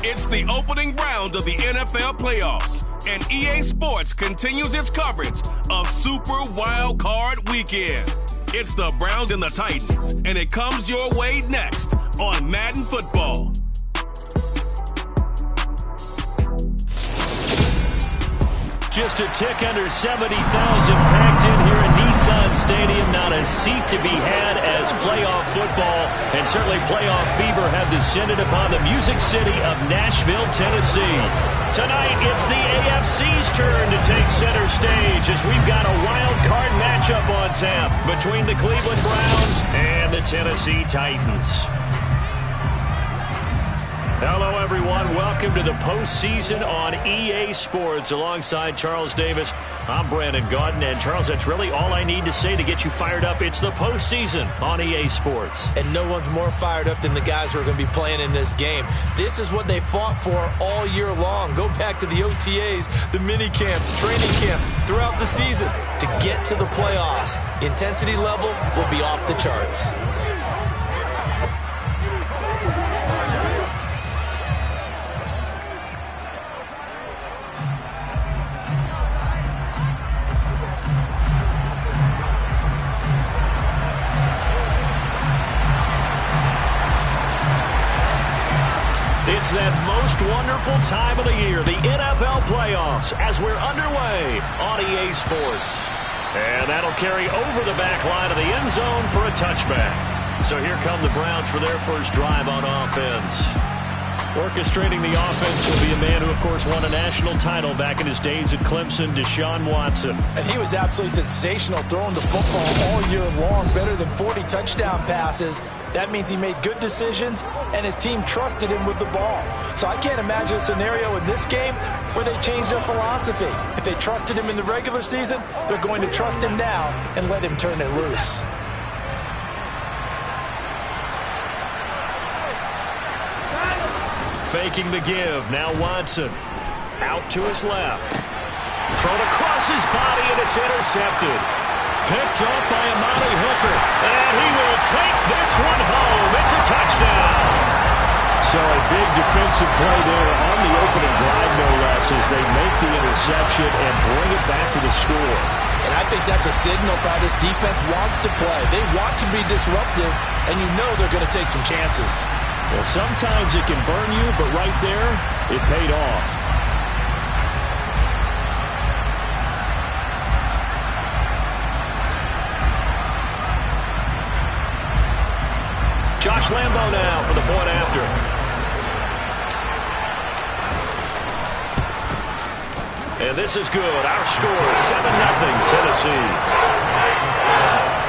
It's the opening round of the NFL playoffs, and EA Sports continues its coverage of Super Wildcard Weekend. It's the Browns and the Titans, and it comes your way next on Madden Football. Just a tick under 70,000 packed in here at Nissan Stadium. Not a seat to be had as playoff football and certainly playoff fever have descended upon the Music City of Nashville, Tennessee. Tonight, it's the AFC's turn to take center stage as we've got a wild card matchup on tap between the Cleveland Browns and the Tennessee Titans. Hello, everyone. Welcome to the postseason on EA Sports. Alongside Charles Davis, I'm Brandon Gaudin. And, Charles, that's really all I need to say to get you fired up. It's the postseason on EA Sports. And no one's more fired up than the guys who are going to be playing in this game. This is what they fought for all year long. Go back to the OTAs, the mini camps, training camp, throughout the season to get to the playoffs. Intensity level will be off the charts. It's that most wonderful time of the year, the NFL playoffs, as we're underway on EA Sports. And that'll carry over the back line of the end zone for a touchback. So here come the Browns for their first drive on offense. Orchestrating the offense will be a man who, of course, won a national title back in his days at Clemson, Deshaun Watson. And he was absolutely sensational throwing the football all year long, better than 40 touchdown passes. That means he made good decisions, and his team trusted him with the ball. So I can't imagine a scenario in this game where they changed their philosophy. If they trusted him in the regular season, they're going to trust him now and let him turn it loose. Faking the give. Now Watson. Out to his left. Thrown across his body, and it's intercepted. Picked up by Amani Hooker. And he will take this one home. It's a touchdown. So a big defensive play there on the opening drive, no less, as they make the interception and bring it back to the score. And I think that's a signal for how this defense wants to play. They want to be disruptive, and you know they're going to take some chances. Well, sometimes it can burn you, but right there, it paid off. Josh Lambo now for the point after. And this is good. Our score is 7-0 Tennessee.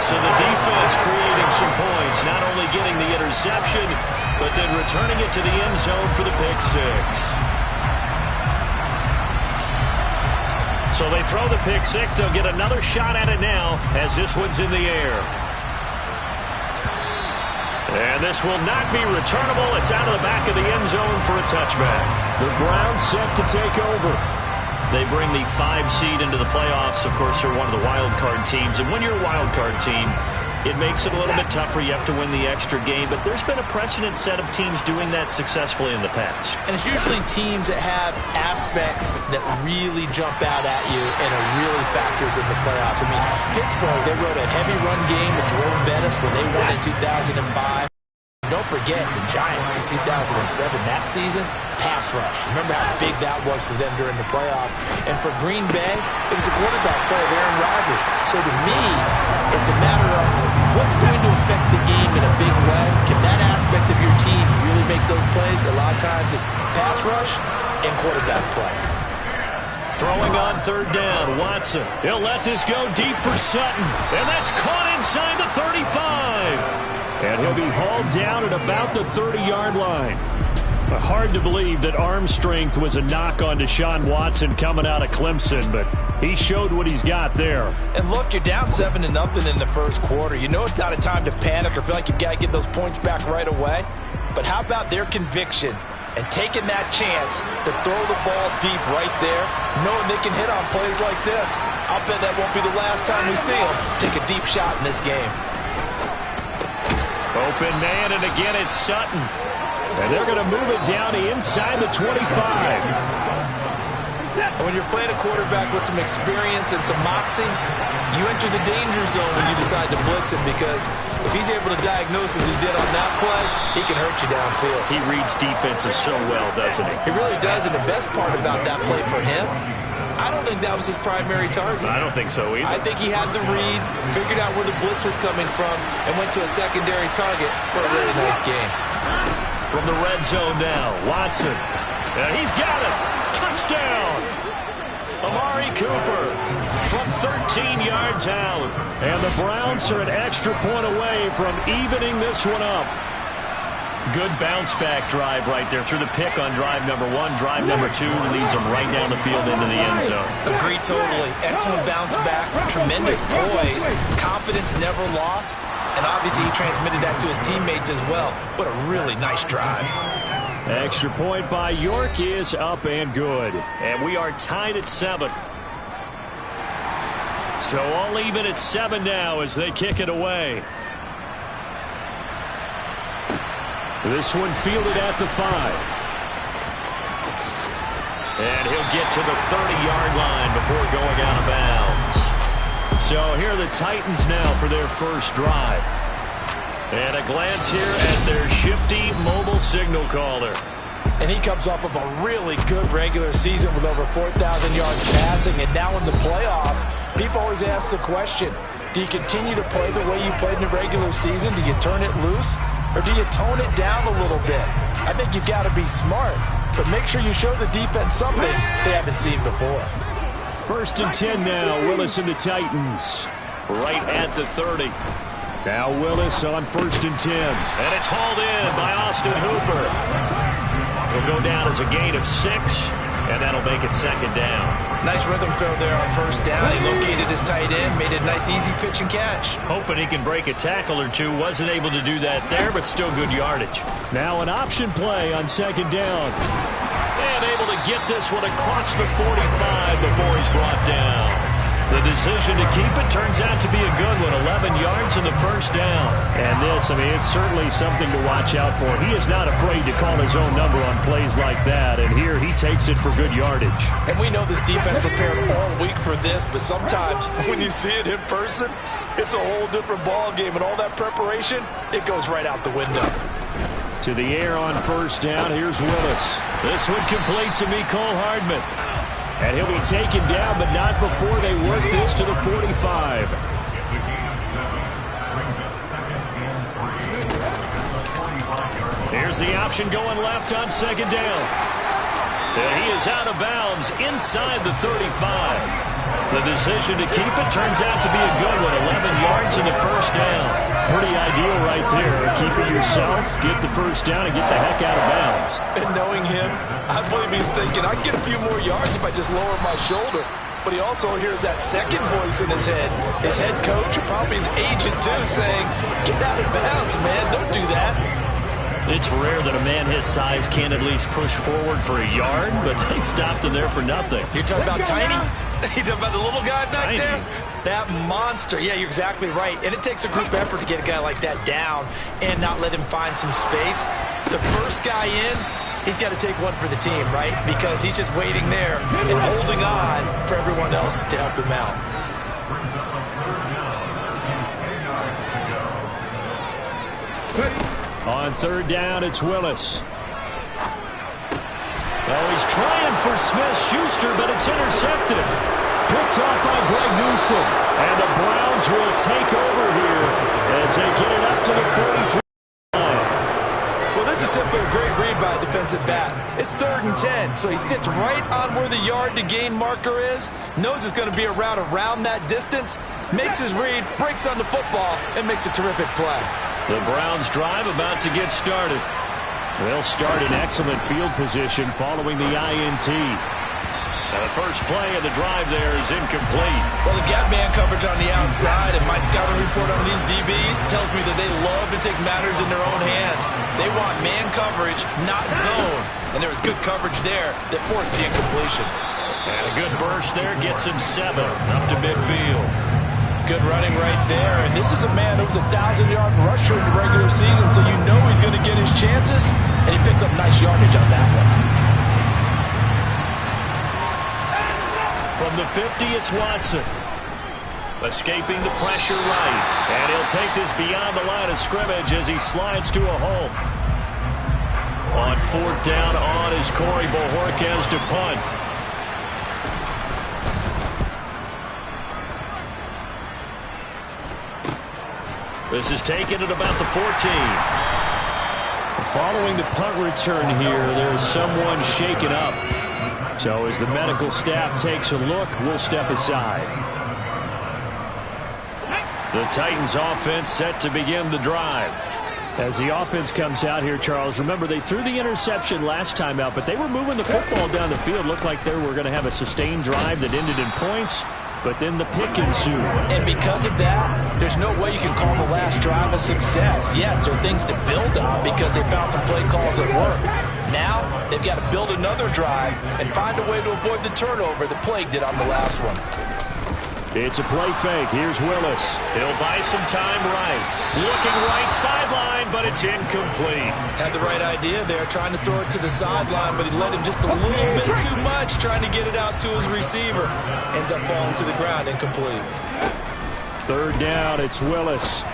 So the defense creating some points, not only getting the interception, but then returning it to the end zone for the pick six. So they throw the pick six. They'll get another shot at it now as this one's in the air. And this will not be returnable. It's out of the back of the end zone for a touchback. The Browns set to take over. They bring the 5 seed into the playoffs. Of course, they're one of the wild card teams. And when you're a wild card team, it makes it a little bit tougher. You have to win the extra game. But there's been a precedent set of teams doing that successfully in the past. And it's usually teams that have aspects that really jump out at you and it really factors in the playoffs. I mean, Pittsburgh, they rode a heavy run game with Jerome Bettis when they won in 2005. Don't forget the Giants in 2007, that season, pass rush. Remember how big that was for them during the playoffs. And for Green Bay, it was a quarterback play of Aaron Rodgers. So to me, it's a matter of what's going to affect the game in a big way. Can that aspect of your team really make those plays? A lot of times it's pass rush and quarterback play. Throwing on third down, Watson. He'll let this go deep for Sutton. And that's caught inside the 35. And he'll be hauled down at about the 30-yard line. Hard to believe that arm strength was a knock on Deshaun Watson coming out of Clemson, but he showed what he's got there. And look, you're down 7-0 in the first quarter. You know it's not a time to panic or feel like you've got to get those points back right away. But how about their conviction and taking that chance to throw the ball deep right there, knowing they can hit on plays like this? I'll bet that won't be the last time we see them take a deep shot in this game. Open man, and again it's Sutton. And they're going to move it down to inside the 25. And when you're playing a quarterback with some experience and some moxie, you enter the danger zone when you decide to blitz him, because if he's able to diagnose as he did on that play, he can hurt you downfield. He reads defenses so well, doesn't he? He really does, and the best part about that play for him, I don't think that was his primary target. I don't think so either. I think he had the read, figured out where the blitz was coming from, and went to a secondary target for a really nice game. From the red zone now, Watson. And he's got it. Touchdown. Amari Cooper from 13 yards out. And the Browns are an extra point away from evening this one up. Good bounce-back drive right there through the pick on drive number 1. Drive number 2 leads them right down the field into the end zone. Agree totally. Excellent bounce-back, tremendous poise, confidence never lost, and obviously he transmitted that to his teammates as well. What a really nice drive. Extra point by York is up and good. And we are tied at 7. So all even at 7 now as they kick it away. This one fielded at the 5. And he'll get to the 30-yard line before going out of bounds. So here are the Titans now for their first drive. And a glance here at their shifty mobile signal caller. And he comes off of a really good regular season with over 4,000 yards passing. And now in the playoffs, people always ask the question, do you continue to play the way you played in the regular season? Do you turn it loose? Or do you tone it down a little bit? I think you've got to be smart, but make sure you show the defense something they haven't seen before. 1st and 10 now, Willis and the Titans. Right at the 30. Now Willis on 1st and 10. And it's hauled in by Austin Hooper. He'll go down as a gain of 6, and that'll make it 2nd down. Nice rhythm throw there on 1st down. He located his tight end, made a nice easy pitch and catch. Hoping he can break a tackle or two. Wasn't able to do that there, but still good yardage. Now an option play on 2nd down. And able to get this one across the 45 before he's brought down. The decision to keep it turns out to be a good one. 11 yards in the 1st down. And this, I mean, it's certainly something to watch out for. He is not afraid to call his own number on plays like that. And here he takes it for good yardage. And we know this defense prepared all week for this, but sometimes when you see it in person, it's a whole different ball game. And all that preparation, it goes right out the window. To the air on 1st down, here's Willis. This one complete to Mecole Hardman. And he'll be taken down, but not before they work this to the 45. Here's the option going left on 2nd down. And he is out of bounds inside the 35. The decision to keep it turns out to be a good one. 11 yards in the 1st down. Pretty ideal right there. Keep it yourself, get the 1st down, and get the heck out of bounds. And knowing him, I believe he's thinking, I can get a few more yards if I just lower my shoulder. But he also hears that second voice in his head. His head coach, or probably his agent too, saying, get out of bounds, man, don't do that. It's rare that a man his size can't at least push forward for a yard, but they stopped him there for nothing. You're talking about tiny? You talking about the little guy back Tiny. there? That monster. Yeah, you're exactly right. And it takes a group effort to get a guy like that down and not let him find some space. The first guy in, he's got to take one for the team, right? Because he's just waiting there and holding on for everyone else to help him out. On 3rd down, it's Willis. Oh, he's trying for Smith-Schuster, but it's intercepted. Picked off by Greg Newsome. And the Browns will take over here as they get it up to the 43 line. Well, this is simply a great read by a defensive back. It's 3rd and 10, so he sits right on where the yard to gain marker is, knows it's going to be a route around that distance, makes his read, breaks on the football, and makes a terrific play. The Browns drive about to get started. They'll start in excellent field position following the INT. And the first play of the drive there is incomplete. Well, they've got man coverage on the outside, and my scouting report on these DBs tells me that they love to take matters in their own hands. They want man coverage, not zone. And there was good coverage there that forced the incompletion. And a good burst there gets him 7 up to midfield. Good running right there. And this is a man who was a 1,000-yard rusher in the regular season, so you know he's going to get his chances. and he picks up nice yardage on that one. From the 50, it's Watson. Escaping the pressure right. And he'll take this beyond the line of scrimmage as he slides to a halt. On 4th down on is Corey Bojorquez to punt. This is taken at about the 14. Following the punt return here, there's someone shaken up. So as the medical staff takes a look, we'll step aside. The Titans offense set to begin the drive. As the offense comes out here, Charles, remember they threw the interception last time out, but they were moving the football down the field. Looked like they were going to have a sustained drive that ended in points, but then the pick ensued. And because of that, there's no way you can call the last drive a success. Yes, there are things to build on because they found some play calls that work. Now, they've got to build another drive and find a way to avoid the turnover that plagued it on the last one. It's a play fake. Here's Willis. He'll buy some time right. Looking right sideline, but it's incomplete. Had the right idea there, trying to throw it to the sideline, but he led him just a little bit too much, trying to get it out to his receiver. Ends up falling to the ground, incomplete. 3rd down, it's Willis.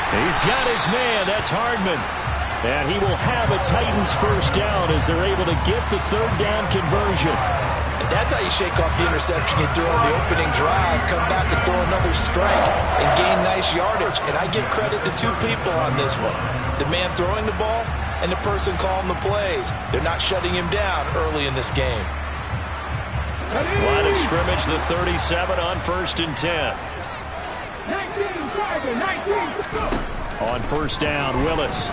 He's got his man. That's Hardman. And he will have a Titans first down as they're able to get the 3rd down conversion. And that's how you shake off the interception you threw on the opening drive, come back and throw another strike and gain nice yardage. And I give credit to 2 people on this one. The man throwing the ball and the person calling the plays. They're not shutting him down early in this game. Line of scrimmage, the 37 on 1st and 10. 19. On 1st down, Willis.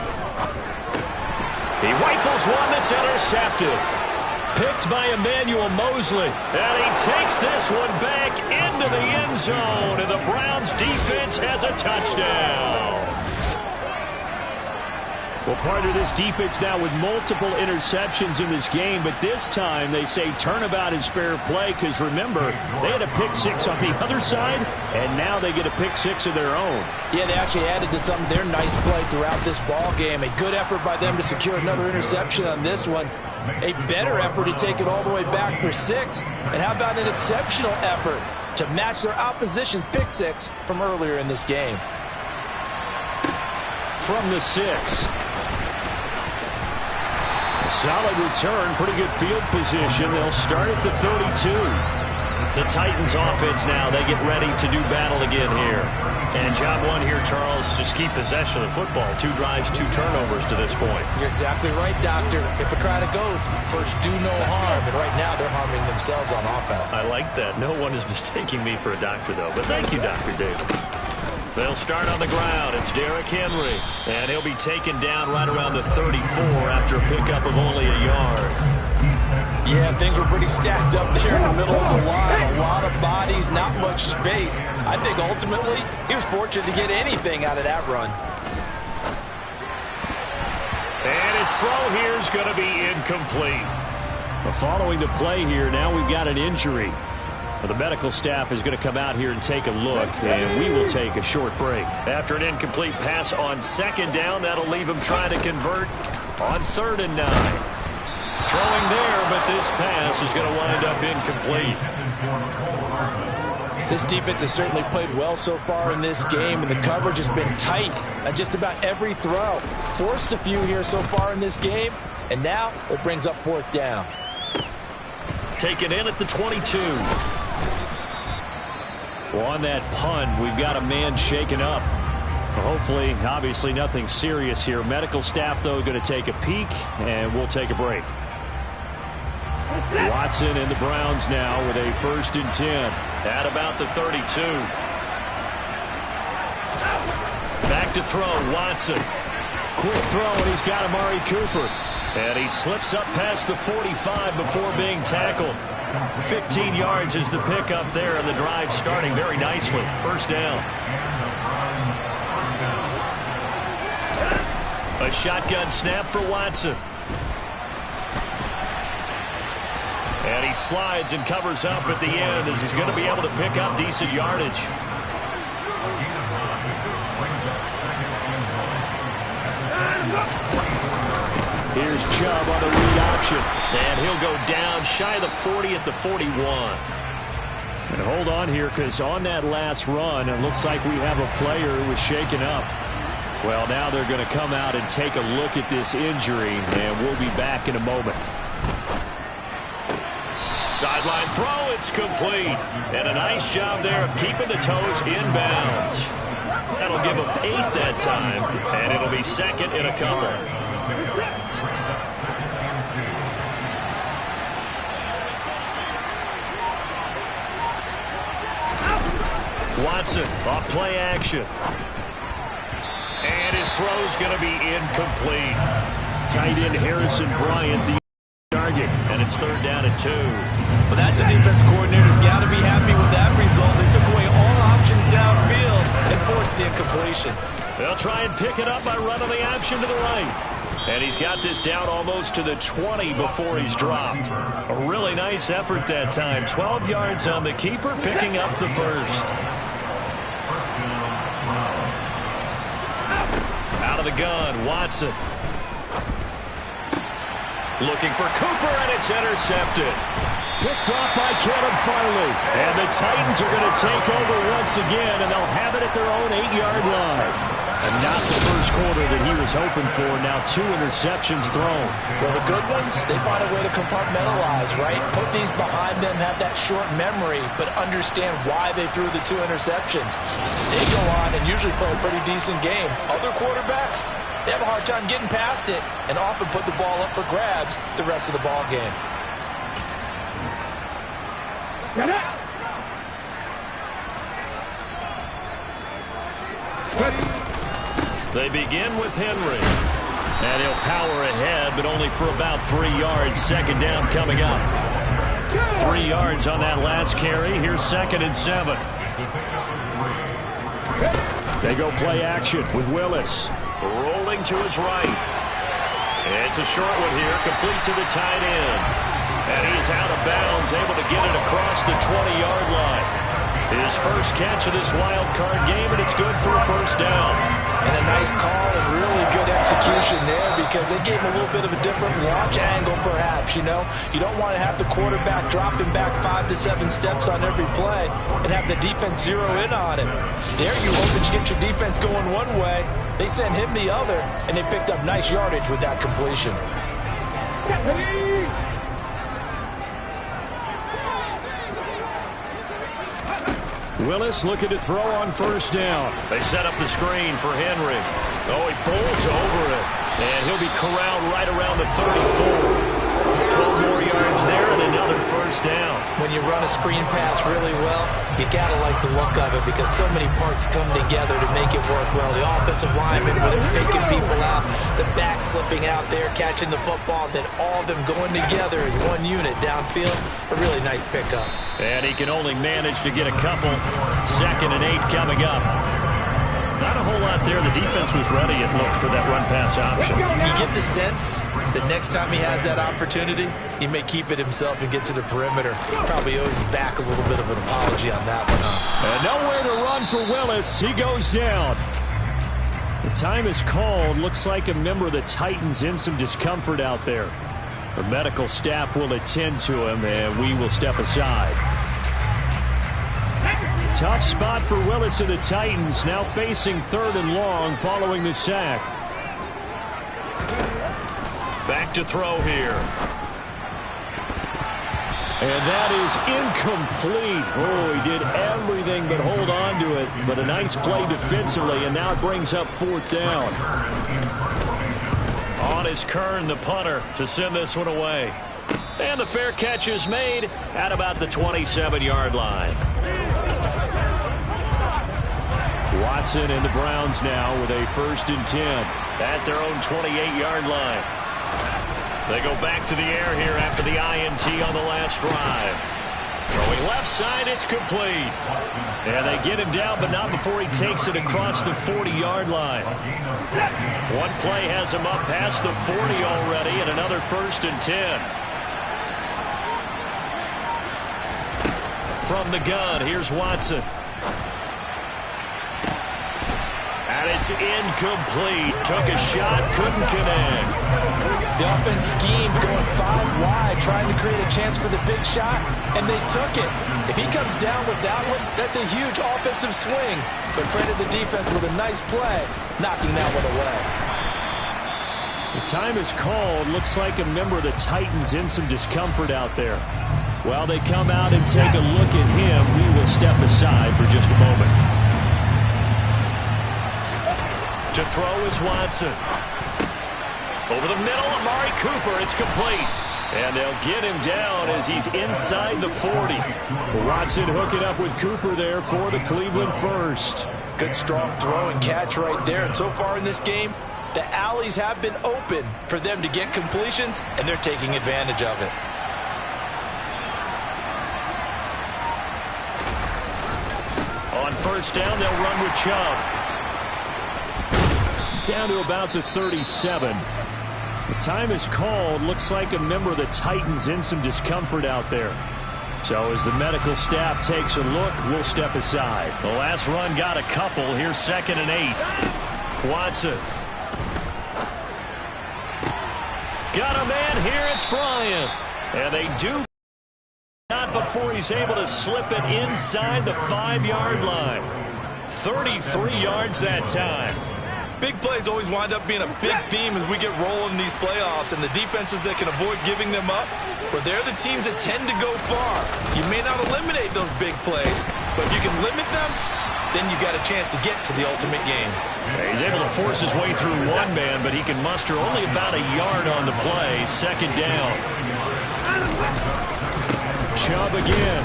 He rifles one that's intercepted. Picked by Emmanuel Mosley. And he takes this one back into the end zone. And the Browns defense has a touchdown. Well, part of this defense now with multiple interceptions in this game, but this time they say turnabout is fair play because, remember, they had a pick 6 on the other side, and now they get a pick 6 of their own. Yeah, they actually added to some of their nice play throughout this ball game. A good effort by them to secure another interception on this one. A better effort to take it all the way back for 6. And how about an exceptional effort to match their opposition's pick 6 from earlier in this game? From the 6. Solid return, pretty good field position. They'll start at the 32. The Titans offense now, they get ready to do battle again here. And job 1 here, Charles, just keep possession of the football. 2 drives, 2 turnovers to this point. You're exactly right, Doctor. Hippocratic oath, first do no harm. And right now they're harming themselves on offense. I like that. No one is mistaking me for a doctor, though. But thank you, Dr. Davis. They'll start on the ground. It's Derrick Henry. And he'll be taken down right around the 34 after a pickup of only a yard. Yeah, things were pretty stacked up there in the middle of the line. A lot of bodies, not much space. I think ultimately he was fortunate to get anything out of that run. And his throw here is going to be incomplete. Following the play here, now we've got an injury. The medical staff is going to come out here and take a look, and we will take a short break. After an incomplete pass on 2nd down, that'll leave him trying to convert on 3rd and 9. Throwing there, but this pass is going to wind up incomplete. This defense has certainly played well so far in this game, and the coverage has been tight on just about every throw. Forced a few here so far in this game, and now it brings up 4th down. Taken in at the 22. Well, on that punt, we've got a man shaken up. Hopefully, obviously nothing serious here. Medical staff, though, going to take a peek, and we'll take a break. Watson and the Browns now with a 1st and 10. At about the 32. Back to throw, Watson. Quick throw, and he's got Amari Cooper. And he slips up past the 45 before being tackled. 15 yards is the pickup there, and the drive starting very nicely. 1st down. A shotgun snap for Watson. And he slides and covers up at the end as he's going to be able to pick up decent yardage. Here's Chubb on the read option. And he'll go down shy of the 40 at the 41. And hold on here, because on that last run, it looks like we have a player who was shaken up. Well, now they're going to come out and take a look at this injury, and we'll be back in a moment. Sideline throw, it's complete. And a nice job there of keeping the toes inbounds. That'll give him 8 that time, and it'll be second in a couple. Watson off play action. And his throw's going to be incomplete. Tight end Harrison Bryant, the target, and it's 3rd down and 2. Well, that's a defense coordinator's got to be happy with that result. They took away all options downfield and forced the incompletion. They'll try and pick it up by running the option to the right. And he's got this down almost to the 20 before he's dropped. A really nice effort that time. 12 yards on the keeper, picking up the first. Out of the gun, Watson. Looking for Cooper, and it's intercepted. Picked off by Caleb Farley. And the Titans are going to take over once again, and they'll have it at their own 8-yard line. And not the first quarter that he was hoping for. Now 2 interceptions thrown. Well, the good ones, they find a way to compartmentalize, right? Put these behind them, have that short memory, but understand why they threw the 2 interceptions. They go on and usually play a pretty decent game. Other quarterbacks, they have a hard time getting past it and often put the ball up for grabs the rest of the ball game. They begin with Henry. And he'll power ahead, but only for about 3 yards. 2nd down coming up. 3 yards on that last carry. Here's 2nd and 7. They go play action with Willis. Rolling to his right. It's a short one here, complete to the tight end. And he's out of bounds, able to get it across the 20-yard line. His first catch of this wild card game, and it's good for a 1st down. And a nice call and really good execution there, because they gave him a little bit of a different launch angle, perhaps, you know. You don't want to have the quarterback dropping back 5 to 7 steps on every play and have the defense zero in on him. There you hope that you get your defense going one way. They sent him the other, and they picked up nice yardage with that completion. Willis looking to throw on 1st down. They set up the screen for Henry. Oh, he bowls over it. And he'll be corralled right around the 34. 12 more yards there and another 1st down. When you run a screen pass really well, you got to like the look of it, because so many parts come together to make it work well. The offensive lineman with it faking people out, the back slipping out there, catching the football, then all of them going together as one unit downfield. A really nice pickup. And he can only manage to get a couple. 2nd and 8 coming up. Not a whole lot there. The defense was ready, it looked, for that run-pass option. You get the sense that next time he has that opportunity, he may keep it himself and get to the perimeter. Probably owes his back a little bit of an apology on that one, huh? And nowhere to run for Willis. He goes down. The time is called. Looks like a member of the Titans in some discomfort out there. The medical staff will attend to him, and we will step aside. Tough spot for Willis and the Titans, now facing 3rd and long following the sack. Back to throw here. And that is incomplete. Oh, he did everything but hold on to it. But a nice play defensively, and now it brings up 4th down. On is Kern, the punter, to send this one away. And the fair catch is made at about the 27-yard line. Watson and the Browns now with a 1st and 10 at their own 28-yard line. They go back to the air here after the INT on the last drive. Throwing left side, it's complete. And they get him down, but not before he takes it across the 40-yard line. One play has him up past the 40 already, and another 1st and 10. From the gun, here's Watson. And it's incomplete. Took a shot, couldn't connect. The offense schemed going 5 wide, trying to create a chance for the big shot, and they took it. If he comes down with that one, that's a huge offensive swing. But credit the defense with a nice play, knocking that one away. The time is called. Looks like a member of the Titans in some discomfort out there. While they come out and take a look at him, we will step aside for just a moment. To throw is Watson. Over the middle, Amari Cooper. It's complete. And they'll get him down as he's inside the 40. Watson hooking up with Cooper there for the Cleveland first. Good strong throw and catch right there. And so far in this game, the alleys have been open for them to get completions, and they're taking advantage of it. On first down, they'll run with Chubb. Down to about the 37. The time is called. Looks like a member of the Titans in some discomfort out there. So as the medical staff takes a look, we'll step aside. The last run got a couple. Here's 2nd and 8. Watson. Got a man here. It's Bryant. And they do not before he's able to slip it inside the 5-yard line. 33 yards that time. Big plays always wind up being a big theme as we get rolling in these playoffs, and the defenses that can avoid giving them up, well, they're the teams that tend to go far. You may not eliminate those big plays, but if you can limit them, then you got a chance to get to the ultimate game. He's able to force his way through one man, but he can muster only about a yard on the play. 2nd down. Chubb again.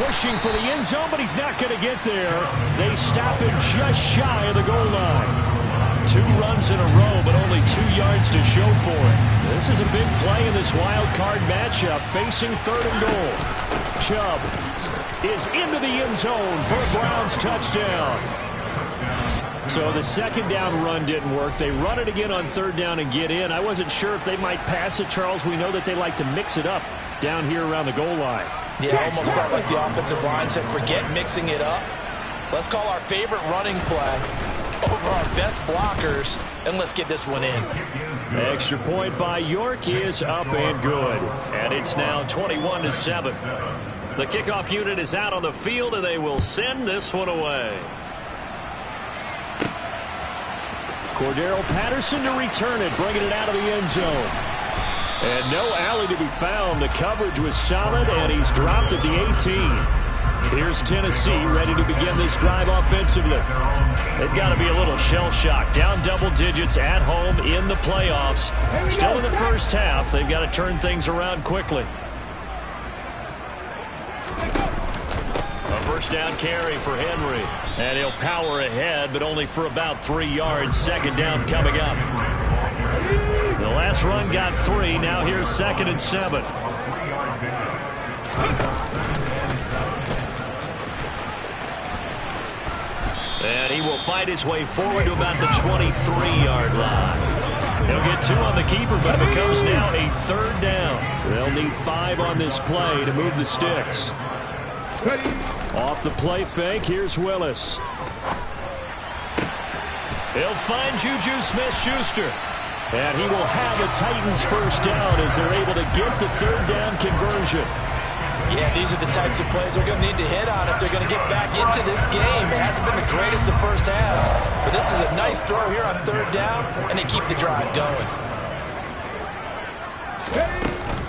Pushing for the end zone, but he's not going to get there. They stop him just shy of the goal line. 2 runs in a row, but only 2 yards to show for it. This is a big play in this wild card matchup, facing 3rd and goal. Chubb is into the end zone for a Browns touchdown. So the 2nd down run didn't work. They run it again on 3rd down and get in. I wasn't sure if they might pass it, Charles. We know that they like to mix it up down here around the goal line. Yeah, almost felt like the offensive line said, forget mixing it up. Let's call our favorite running play over our best blockers, and let's get this one in. Extra point by York is up and good. And it's now 21-7. The kickoff unit is out on the field, and they will send this one away. Cordero Patterson to return it, bringing it out of the end zone. And no alley to be found. The coverage was solid, and he's dropped at the 18. Here's Tennessee ready to begin this drive offensively. They've got to be a little shell-shocked. Down double digits at home in the playoffs. Still in the first half. They've got to turn things around quickly. A first down carry for Henry. And he'll power ahead, but only for about 3 yards. 2nd down coming up. The last run got 3. Now here's 2nd and 7. And he will fight his way forward to about the 23-yard line. He'll get 2 on the keeper, but it becomes now a 3rd down. They'll need 5 on this play to move the sticks. Off the play fake, here's Willis. He'll find Juju Smith-Schuster. And he will have the Titans first down as they're able to get the 3rd down conversion. Yeah, these are the types of plays they're going to need to hit on if they're going to get back into this game. It hasn't been the greatest of first halves, but this is a nice throw here on 3rd down, and they keep the drive going.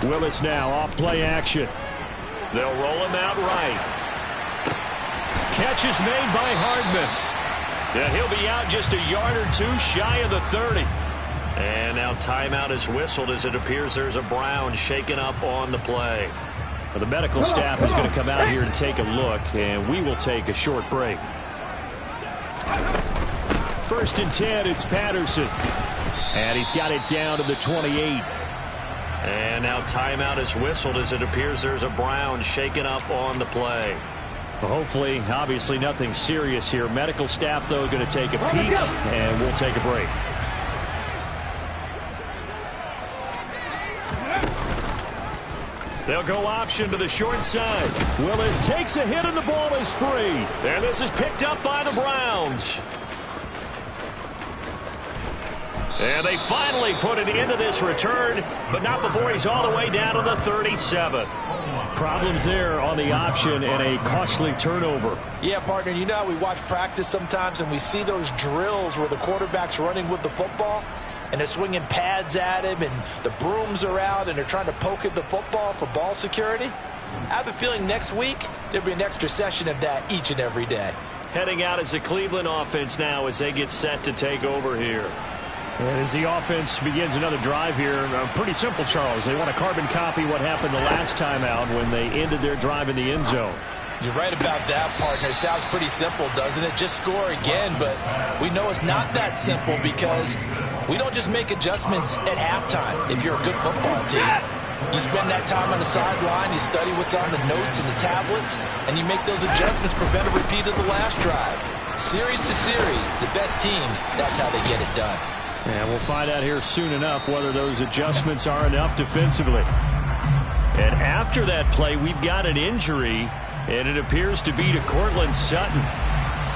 Willis now off play action. They'll roll him out right. Catch is made by Hardman. And he'll be out just a yard or 2 shy of the 30. And now timeout is whistled as it appears there's a Brown shaken up on the play. Well, the medical staff is going to come out here and take a look, and we will take a short break. 1st and 10, it's Patterson. And he's got it down to the 28. And now timeout is whistled as it appears there's a Brown shaken up on the play. Well, hopefully, obviously nothing serious here. Medical staff, though, going to take a peek, and we'll take a break. They'll go option to the short side. Willis takes a hit and the ball is free. And this is picked up by the Browns. And they finally put it into this return, but not before he's all the way down to the 37. Problems there on the option and a costly turnover. Yeah, partner, you know how we watch practice sometimes and we see those drills where the quarterback's running with the football and they're swinging pads at him and the brooms are out and they're trying to poke at the football for ball security? I have a feeling next week there'll be an extra session of that each and every day. Heading out as the Cleveland offense now as they get set to take over here. And as the offense begins another drive here, pretty simple, Charles. They want to carbon copy what happened the last time out when they ended their drive in the end zone. You're right about that, partner. It sounds pretty simple, doesn't it? Just score again, but we know it's not that simple because we don't just make adjustments at halftime if you're a good football team. You spend that time on the sideline, you study what's on the notes and the tablets, and you make those adjustments, prevent a repeat of the last drive. Series to series, the best teams, that's how they get it done. And we'll find out here soon enough whether those adjustments are enough defensively. And after that play, we've got an injury, and it appears to be to Cortland Sutton.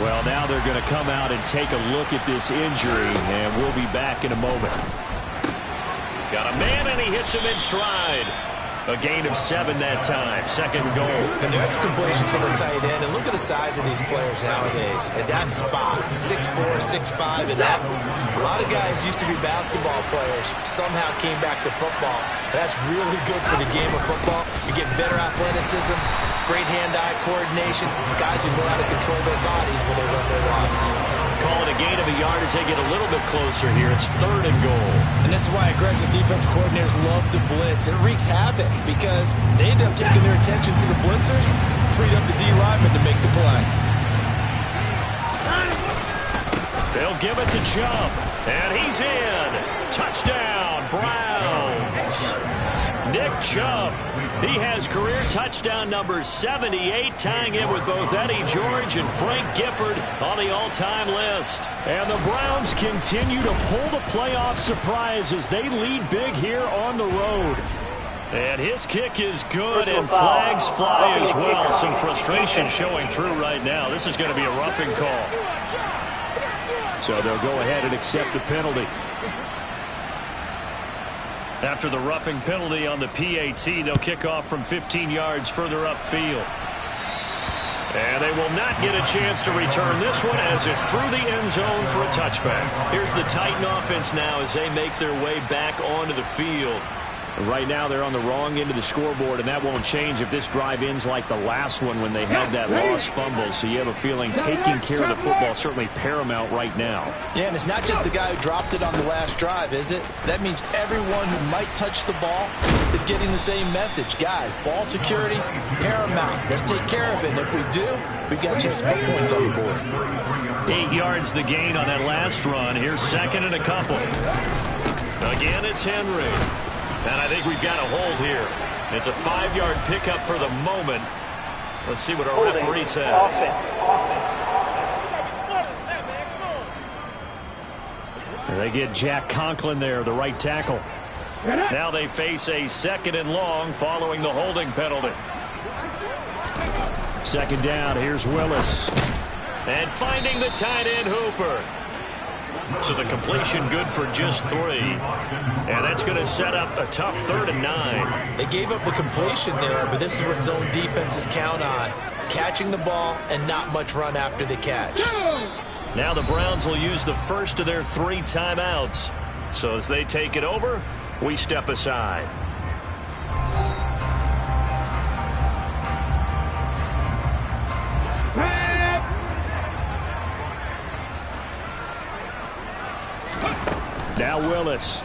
Well, now they're going to come out and take a look at this injury, and we'll be back in a moment. Got a man, and he hits him in stride. A gain of 7 that time. Second goal. And there's a completion to the tight end. And look at the size of these players nowadays. At that spot, 6'4", 6'5", and up. A lot of guys used to be basketball players. Somehow came back to football. That's really good for the game of football. You're getting better athleticism, great hand-eye coordination. Guys who know how to control their bodies when they run their routes. Call it a gain of a yard as they get a little bit closer here. It's 3rd and goal. And this is why aggressive defense coordinators love to blitz. It wreaks havoc because they end up taking their attention to the blitzers, freed up the D lineman to make the play. They'll give it to Chubb, and he's in. Touchdown, Browns. Nick Chubb, he has career touchdown number 78, tying in with both Eddie George and Frank Gifford on the all-time list. And the Browns continue to pull the playoff surprise as they lead big here on the road. And his kick is good, and flags fly as well. Some frustration showing through right now. This is going to be a roughing call. So they'll go ahead and accept the penalty. After the roughing penalty on the PAT, they'll kick off from 15 yards further upfield. And they will not get a chance to return this one as it's through the end zone for a touchback. Here's the Titan offense now as they make their way back onto the field. Right now they're on the wrong end of the scoreboard, and that won't change if this drive ends like the last one when they had that lost fumble. So you have a feeling taking care of the football is certainly paramount right now. Yeah, and it's not just the guy who dropped it on the last drive, is it? That means everyone who might touch the ball is getting the same message. Guys, ball security, paramount. Let's take care of it, and if we do, we've got a chance to put points on the board. 8 yards the gain on that last run. Here's 2nd and a couple. Again, it's Henry. And I think we've got a hold here. It's a 5-yard pickup for the moment. Let's see what our referee says. They get Jack Conklin there, the right tackle. Now they face a 2nd and long following the holding penalty. 2nd down, here's Willis. And finding the tight end Hooper. So the completion good for just 3. And that's going to set up a tough 3rd and 9. They gave up the completion there, but this is what zone defenses count on. Catching the ball and not much run after the catch. Now the Browns will use the first of their 3 timeouts. So as they take it over, we step aside. Now Willis.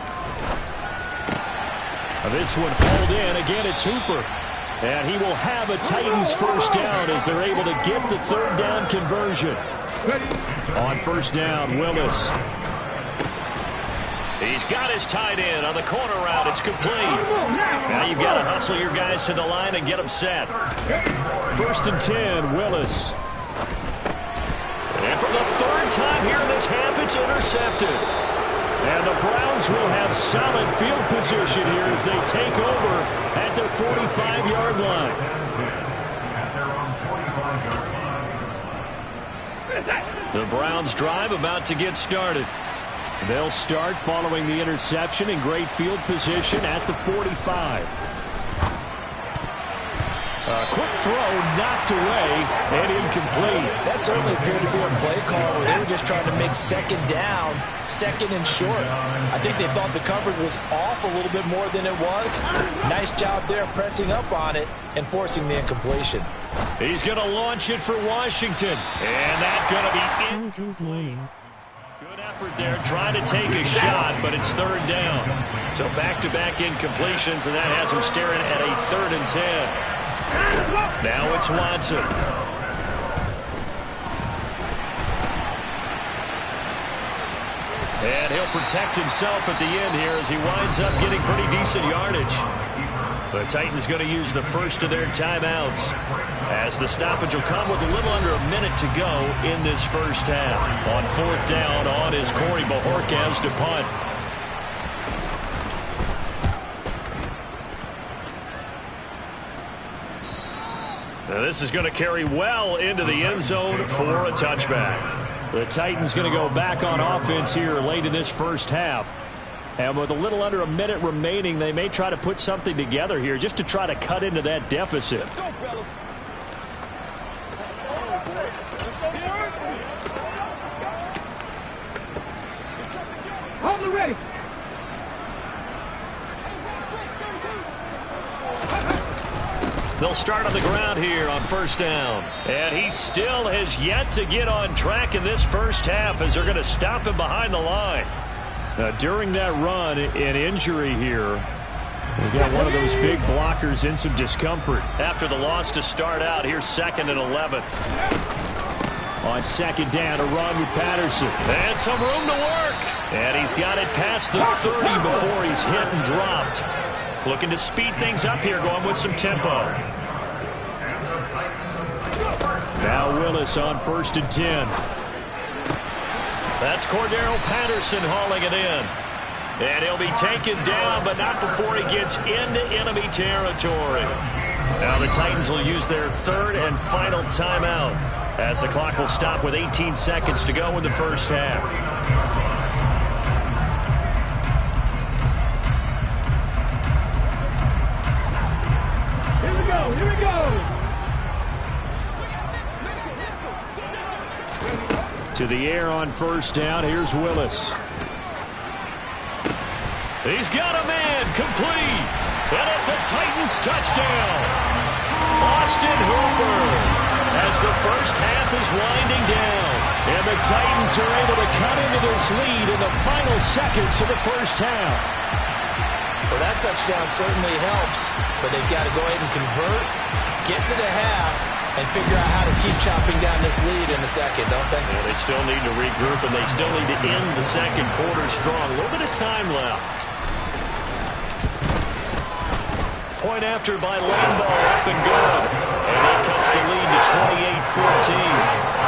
This one pulled in. Again, it's Hooper. And he will have a Titans first down as they're able to get the 3rd down conversion. On 1st down, Willis. He's got his tight end on the corner route. It's complete. Now you've got to hustle your guys to the line and get them set. 1st and 10, Willis. And for the 3rd time here in this half, it's intercepted. And the Browns will have solid field position here as they take over at their 45-yard line. The Browns drive about to get started. They'll start following the interception in great field position at the 45. A quick throw knocked away and incomplete. That certainly appeared to be a play call where they were just trying to make second down, second and short. I think they thought the coverage was off a little bit more than it was. Nice job there pressing up on it and forcing the incompletion. He's going to launch it for Washington. And that's going to be incomplete. Good effort there trying to take a shot, but it's third down. So back-to-back incompletions, and that has him staring at a 3rd and 10. Now it's Watson. And he'll protect himself at the end here as he winds up getting pretty decent yardage. The Titans going to use the first of their timeouts as the stoppage will come with a little under a minute to go in this first half. On 4th down, on is Corey Bajorquez to punt. Now this is going to carry well into the end zone for a touchback. The Titans going to go back on offense here late in this first half. And with a little under a minute remaining, they may try to put something together here just to try to cut into that deficit. Let's go, fellas. Hold it ready. They'll start on the ground here on 1st down. And he still has yet to get on track in this first half as they're going to stop him behind the line. During that run, an injury here. We've got one of those big blockers in some discomfort. After the loss to start out, here's 2nd and 11. On 2nd down, a run with Patterson. And some room to work. And he's got it past the 30 before he's hit and dropped. Looking to speed things up here, going with some tempo. Now Willis on 1st and 10. That's Cordero Patterson hauling it in. And he'll be taken down, but not before he gets into enemy territory. Now the Titans will use their 3rd and final timeout as the clock will stop with 18 seconds to go in the first half. Here we go. To the air on 1st down. Here's Willis. He's got a man complete. And it's a Titans touchdown. Austin Hooper as the first half is winding down. And the Titans are able to cut into this lead in the final seconds of the first half. Well, that touchdown certainly helps, but they've got to go ahead and convert, get to the half, and figure out how to keep chopping down this lead in the second, don't they? Yeah, they still need to regroup, and they still need to end the second quarter strong. A little bit of time left. Point after by Lambeau, up and good. And that cuts the lead to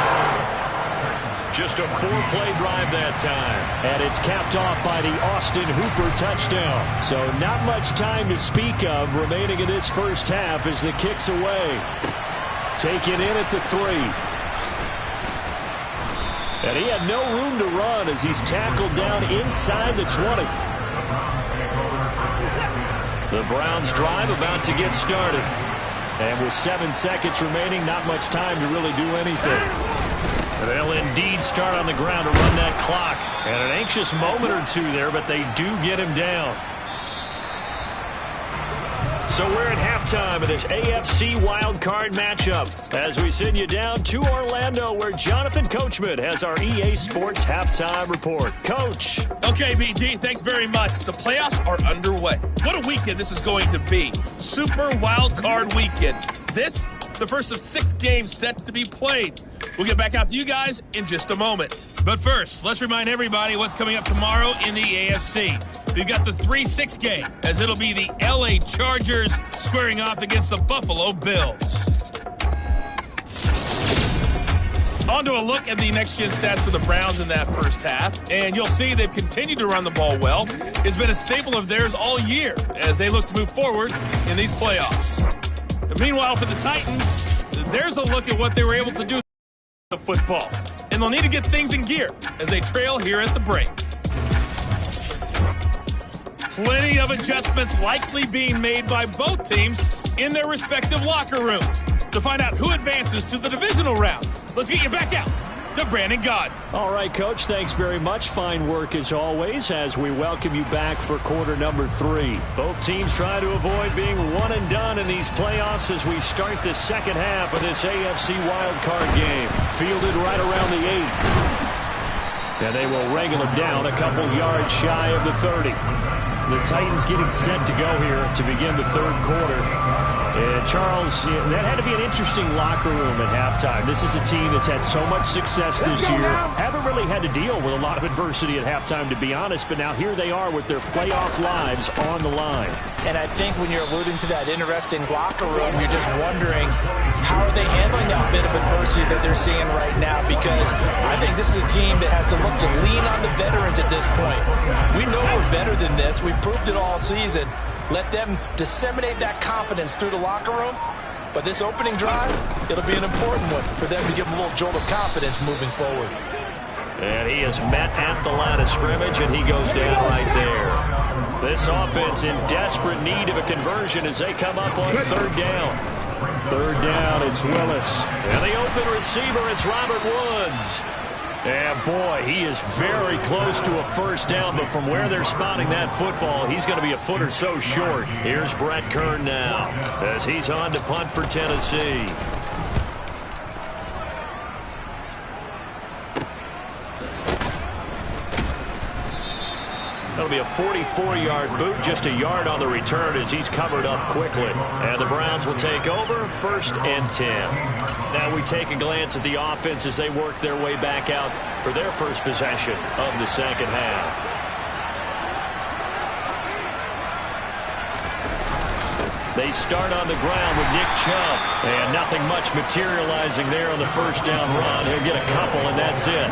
28-14. Just a 4-play drive that time. And it's capped off by the Austin Hooper touchdown. So not much time to speak of remaining in this first half as the kick's away. Taken in at the 3. And he had no room to run as he's tackled down inside the 20. The Browns drive about to get started. And with 7 seconds remaining, not much time to really do anything. They'll indeed start on the ground to run that clock. And an anxious moment or two there, but they do get him down. So we're at halftime of this AFC Wildcard matchup as we send you down to Orlando where Jonathan Coachman has our EA Sports Halftime Report. Coach. Okay, BG, thanks very much. The playoffs are underway. What a weekend this is going to be. Super Wildcard weekend. This, the first of 6 games set to be played. We'll get back out to you guys in just a moment. But first, let's remind everybody what's coming up tomorrow in the AFC. We've got the 3-6 game, as it'll be the LA Chargers squaring off against the Buffalo Bills. On to a look at the next-gen stats for the Browns in that first half. And you'll see they've continued to run the ball well. It's been a staple of theirs all year as they look to move forward in these playoffs. And meanwhile, for the Titans, there's a look at what they were able to do with the football. And they'll need to get things in gear as they trail here at the break. plenty of adjustments likely being made by both teams in their respective locker rooms. To find out who advances to the divisional round, let's get you back out to Brandon Gaudin. All right, Coach, thanks very much. Fine work as always as we welcome you back for quarter number 3. Both teams try to avoid being one and done in these playoffs as we start the second half of this AFC Wildcard game. Fielded right around the 8. And they will wrangle him down a couple yards shy of the 30. The Titans getting set to go here to begin the third quarter. And Charles, that had to be an interesting locker room at halftime. This is a team that's had so much success this year. Haven't really had to deal with a lot of adversity at halftime, to be honest. But now here they are with their playoff lives on the line. And I think when you're alluding to that interesting locker room, you're just wondering how are they handling that bit of adversity that they're seeing right now, because I think this is a team that has to look to lean on the veterans at this point. We know we're better than this. We've proved it all season. Let them disseminate that confidence through the locker room. But this opening drive, it'll be an important one for them to give them a little jolt of confidence moving forward. And he is met at the line of scrimmage, and he goes down right there. This offense in desperate need of a conversion as they come up on third down. Third down, it's Willis. And the open receiver, it's Robert Woods. And boy, he is very close to a first down, but from where they're spotting that football, he's going to be a foot or so short. Here's Brett Kern now as he's on to punt for Tennessee. That'll be a 44-yard boot, just a yard on the return as he's covered up quickly. And the Browns will take over, 1st and 10. Now we take a glance at the offense as they work their way back out for their first possession of the second half. They start on the ground with Nick Chubb. And nothing much materializing there on the first down run. He'll get a couple, and that's it.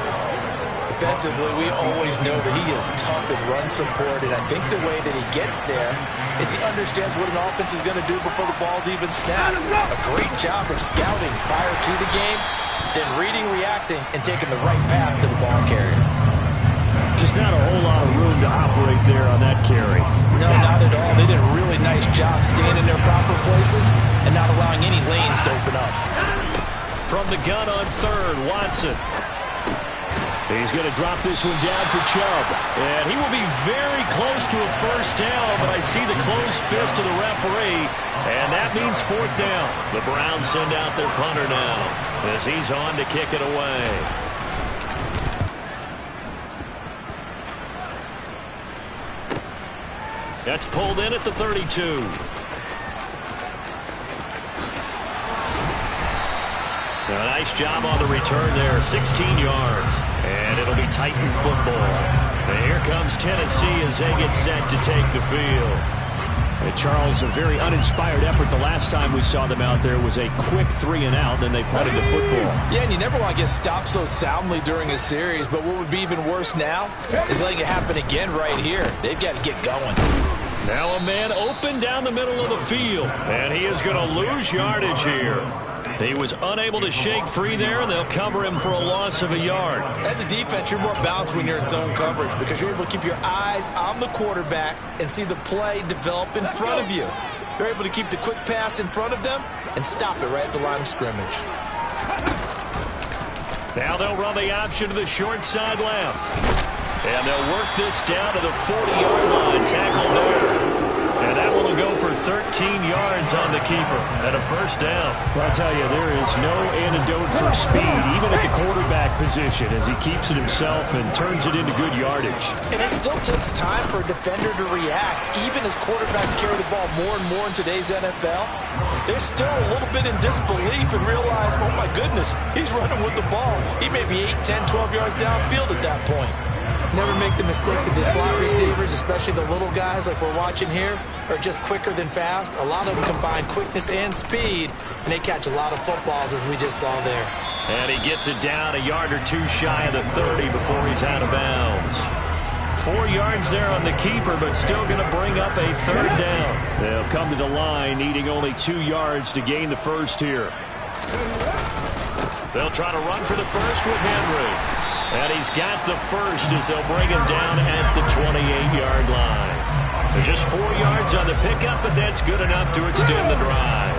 Defensively, we always know that he is tough in run support, and I think the way that he gets there is he understands what an offense is going to do before the ball's even snapped. A great job of scouting prior to the game, then reading, reacting, and taking the right path to the ball carrier. Just not a whole lot of room to operate there on that carry. No, not at all. They did a really nice job staying in their proper places and not allowing any lanes to open up. From the gun on third, Watson. He's going to drop this one down for Chubb. And he will be very close to a first down, but I see the closed fist of the referee, and that means 4th down. The Browns send out their punter now as he's on to kick it away. That's pulled in at the 32. A nice job on the return there, 16 yards. And it'll be Titan football. And here comes Tennessee as they get set to take the field. And Charles, a very uninspired effort the last time we saw them out there was a quick 3 and out, then they punted the football. Yeah, and you never want to get stopped so soundly during a series, but what would be even worse now is letting it happen again right here. They've got to get going. Now a man open down the middle of the field, and he is going to lose yardage here. He was unable to shake free there, and they'll cover him for a loss of a yard. As a defense, you're more balanced when you're in zone coverage because you're able to keep your eyes on the quarterback and see the play develop in front of you. They're able to keep the quick pass in front of them and stop it right at the line of scrimmage. Now they'll run the option to the short side left. And they'll work this down to the 40-yard line, tackle there. And that one will go for 13 yards on the keeper and a first down. Well, I'll tell you, there is no antidote for speed, even at the quarterback position, as he keeps it himself and turns it into good yardage. And it still takes time for a defender to react. Even as quarterbacks carry the ball more and more in today's NFL, they're still a little bit in disbelief and realize, oh my goodness, he's running with the ball. He may be 8, 10, 12 yards downfield at that point. Never make the mistake that the slot receivers, especially the little guys like we're watching here, are just quicker than fast. A lot of them combine quickness and speed, and they catch a lot of footballs, as we just saw there. And he gets it down a yard or two shy of the 30 before he's out of bounds. 4 yards there on the keeper, but still going to bring up a third down. They'll come to the line, needing only 2 yards to gain the first here. They'll try to run for the first with Henry. And he's got the first as they'll bring him down at the 28-yard line. Just 4 yards on the pickup, but that's good enough to extend the drive.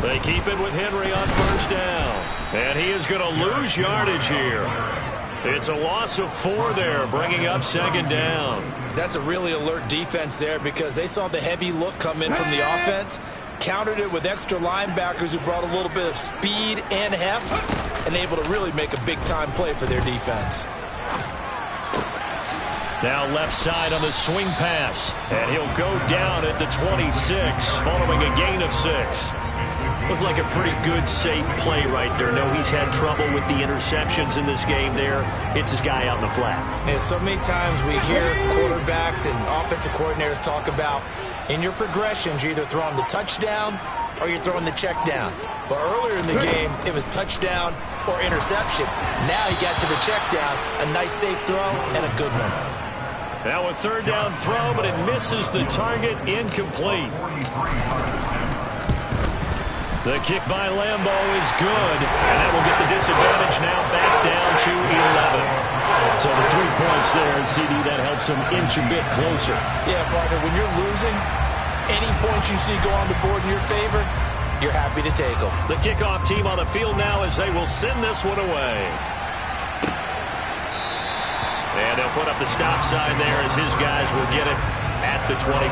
They keep it with Henry on first down. And he is going to lose yardage here. It's a loss of 4 there, bringing up second down. That's a really alert defense there because they saw the heavy look come in from the offense, countered it with extra linebackers who brought a little bit of speed and heft, and able to really make a big-time play for their defense. Now left side on the swing pass, and he'll go down at the 26 following a gain of 6. Looked like a pretty good, safe play right there. No, he's had trouble with the interceptions in this game there. Hits his guy out in the flat. And so many times we hear quarterbacks and offensive coordinators talk about in your progressions, you're either throwing the touchdown or you're throwing the check down. But earlier in the game, it was touchdown or interception. Now he got to the check down, a nice safe throw and a good one. Now a third down throw, but it misses the target, incomplete. The kick by Lambo is good, and that will get the disadvantage now back down to 11. So the 3 points there, and CD, that helps them inch a bit closer. Yeah, partner, when you're losing, any points you see go on the board in your favor, you're happy to take them. The kickoff team on the field now as they will send this one away. And they'll put up the stop sign there as his guys will get it at the 25.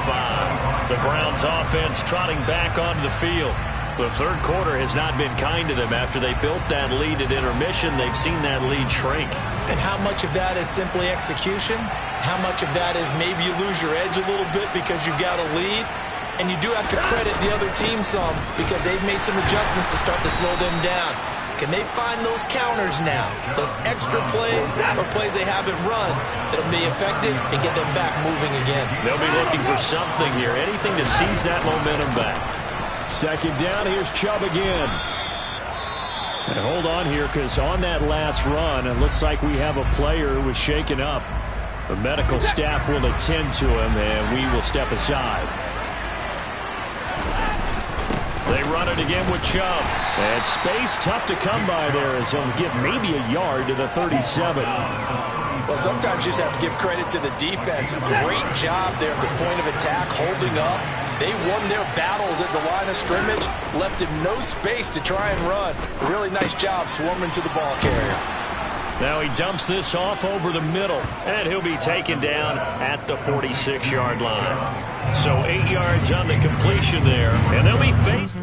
The Browns offense trotting back onto the field. The third quarter has not been kind to them. After they built that lead at intermission, they've seen that lead shrink. And how much of that is simply execution? How much of that is maybe you lose your edge a little bit because you've got a lead? And you do have to credit the other team some because they've made some adjustments to start to slow them down. Can they find those counters now, those extra plays or plays they haven't run that'll be effective and get them back moving again? They'll be looking for something here, anything to seize that momentum back. Second down, here's Chubb again. And hold on here because on that last run, it looks like we have a player who was shaken up. The medical staff will attend to him, and we will step aside. They run it again with Chubb. And space tough to come by there as he'll get maybe a yard to the 37. Well, sometimes you just have to give credit to the defense. Great job there at the point of attack, holding up. They won their battles at the line of scrimmage, left him no space to try and run. Really nice job swarming to the ball carrier. Now he dumps this off over the middle, and he'll be taken down at the 46-yard line. So 8 yards on the completion there, and they'll be faced.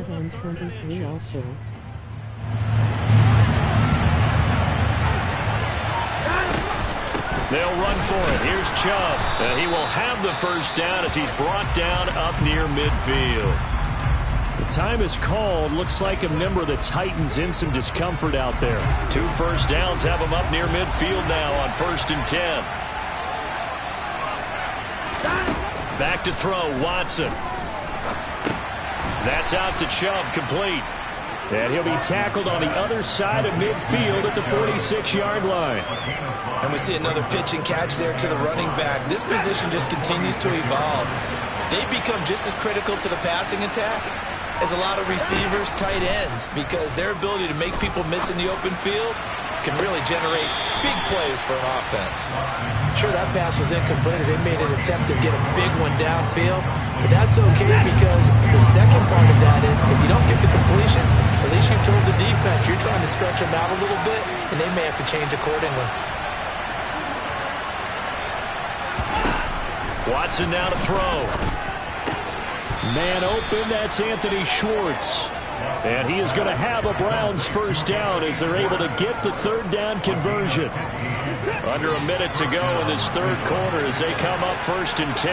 They'll run for it. Here's Chubb, and he will have the first down as he's brought down up near midfield. The time is called. Looks like a member of the Titans in some discomfort out there. 2 first downs have him up near midfield now on 1st and 10. Back to throw, Watson. That's out to Chubb, complete. And he'll be tackled on the other side of midfield at the 46-yard line. And we see another pitch and catch there to the running back. This position just continues to evolve. They become just as critical to the passing attack as a lot of receivers, tight ends, because their ability to make people miss in the open field can really generate big plays for an offense. Sure, that pass was incomplete as they made an attempt to get a big one downfield, but that's okay because the second part of that is if you don't get the completion, at least you've told the defense you're trying to stretch them out a little bit, and they may have to change accordingly. Watson now to throw. Man open, that's Anthony Schwartz. And he is going to have a Browns first down as they're able to get the third down conversion. Under a minute to go in this third quarter as they come up 1st and 10.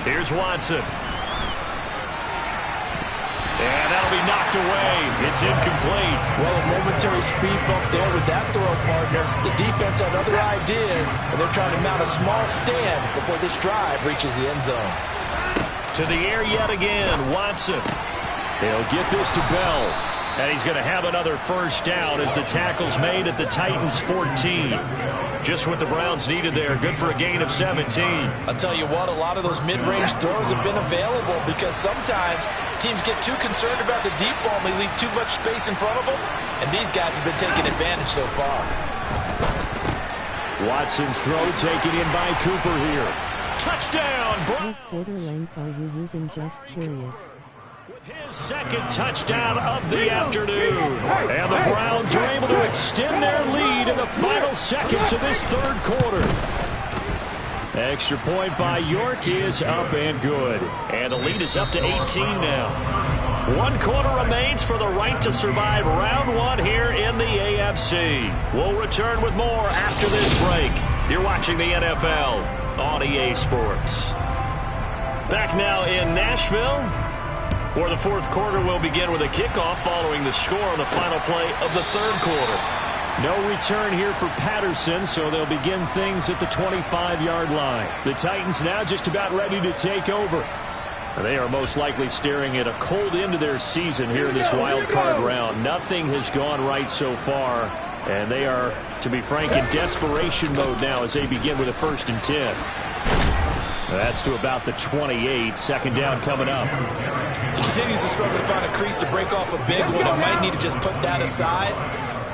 Here's Watson. And that'll be knocked away. It's incomplete. Well, a momentary speed bump there with that throw, partner. The defense had other ideas, and they're trying to mount a small stand before this drive reaches the end zone. To the air yet again, Watson. They'll get this to Bell. And he's going to have another first down as the tackle's made at the Titans' 14. Just what the Browns needed there. Good for a gain of 17. I'll tell you what, a lot of those mid-range throws have been available because sometimes teams get too concerned about the deep ball and they leave too much space in front of them, and these guys have been taking advantage so far. Watson's throw taken in by Cooper here. Touchdown! What quarter length are you using? Just curious. His second touchdown of the afternoon. And the Browns are able to extend their lead in the final seconds of this third quarter. Extra point by York is up and good. And the lead is up to 18 now. 1 quarter remains for the right to survive round 1 here in the AFC. We'll return with more after this break. You're watching the NFL on EA Sports. Back now in Nashville, where the fourth quarter will begin with a kickoff following the score on the final play of the third quarter. No return here for Patterson, so they'll begin things at the 25-yard line. The Titans now just about ready to take over. They are most likely staring at a cold end to their season here in this wild card round. Nothing has gone right so far, and they are, to be frank, in desperation mode now as they begin with a 1st and 10. That's to about the 28. Second down coming up. He continues to struggle to find a crease to break off a big one. He might need to just put that aside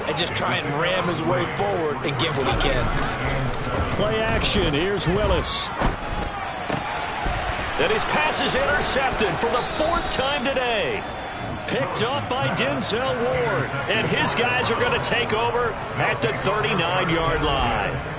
and just try and ram his way forward and get what he can. Play action. Here's Willis. And his pass is intercepted for the 4th time today. Picked up by Denzel Ward. And his guys are going to take over at the 39-yard line.